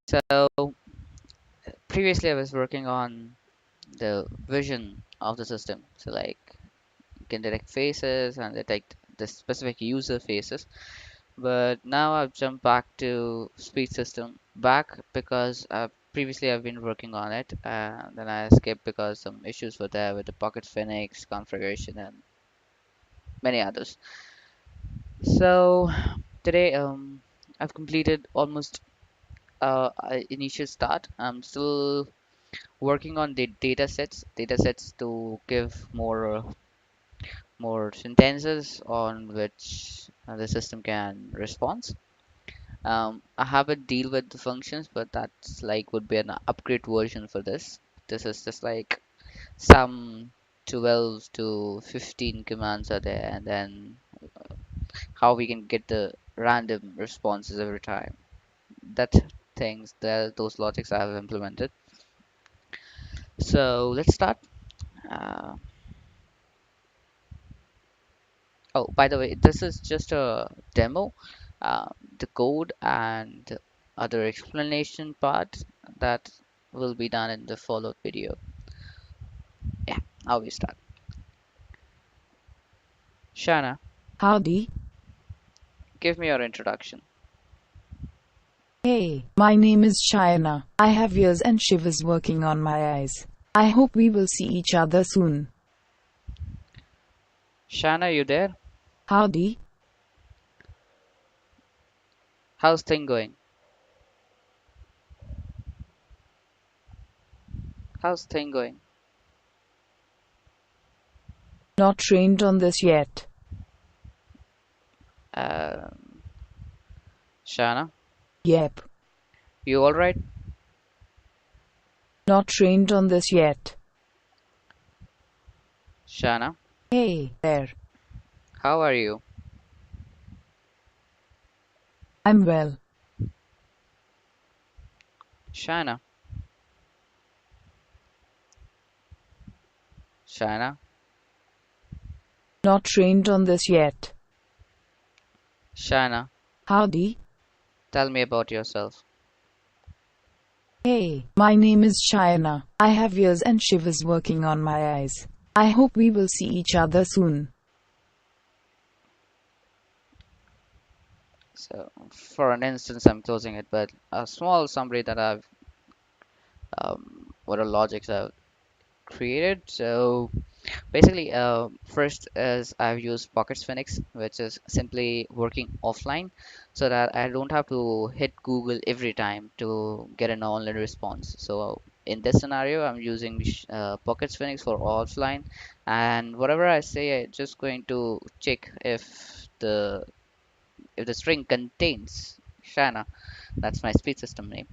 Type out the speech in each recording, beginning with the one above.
So previously I was working on the vision of the system. So like you can detect faces and detect the specific user faces. But now I've jumped back to speech system back because previously I've been working on it and then I skipped because some issues were there with the Pocket Phoenix configuration and many others. So today I've completed almost initial start. I'm still working on the data sets to give more sentences on which the system can respond. I haven't deal with the functions, but that's like would be an upgrade version for this. This is just like some 12 to 15 commands are there, and then how we can get the random responses every time. That things that those logics I have implemented. So let's start. Uh, Oh, by the way, this is just a demo. The code and other explanation part that will be done in the followed video. Yeah, how we start. Shana, Howdy. give me your introduction. Hey, my name is Shyna. I have ears and shivers working on my eyes. I hope we will see each other soon. Shana, you there? Howdy. How's thing going? How's thing going? Not trained on this yet. Um, Shana, Yep. you all right? Not trained on this yet. Shana, Hey, there. how are you? I'm well. Shana, Shana, Not trained on this yet. Shana, Howdy. tell me about yourself. Hey, my name is Shyna. I have ears and shivers working on my eyes. I hope we will see each other soon. So, for an instance, I'm closing it, but a small summary that I've what are logics I've created. So basically, first is I've used Pockets Phoenix, which is simply working offline, so that I don't have to hit Google every time to get an online response. So in this scenario, I'm using Pockets Phoenix for offline, and whatever I say, I'm just going to check if the string contains Shana. That's my speech system name.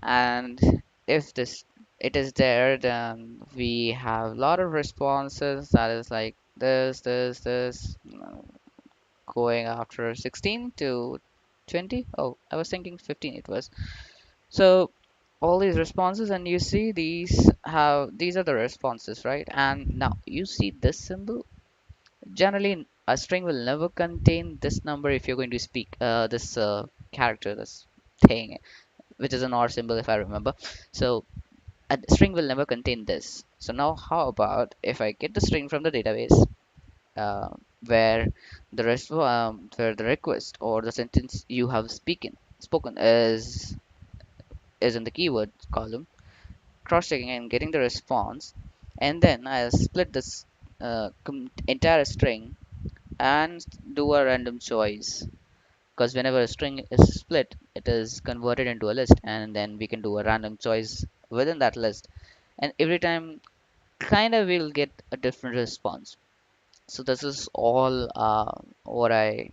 And if this it is there, then we have a lot of responses that is like this going after 16 to 20. Oh, I was thinking 15 it was. So all these responses, and you see these are the responses, right? And now you see this symbol. Generally a string will never contain this number if you're going to speak this character, this thing, which is an or symbol if I remember. So a string will never contain this. So now how about if I get the string from the database, uh, where where the request or the sentence you have spoken is in the keyword column, cross-checking and getting the response, and then I'll split this entire string and do a random choice, because whenever a string is split it is converted into a list, and then we can do a random choice within that list, and every time kind of we'll get a different response. So this is all what I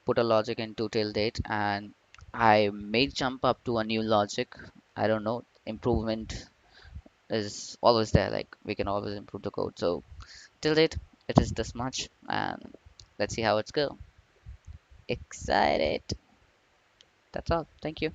put a logic into till date, and I may jump up to a new logic. I don't know, improvement is always there, like we can always improve the code. So till date it is this much, and let's see how it's go. Excited. That's all. Thank you.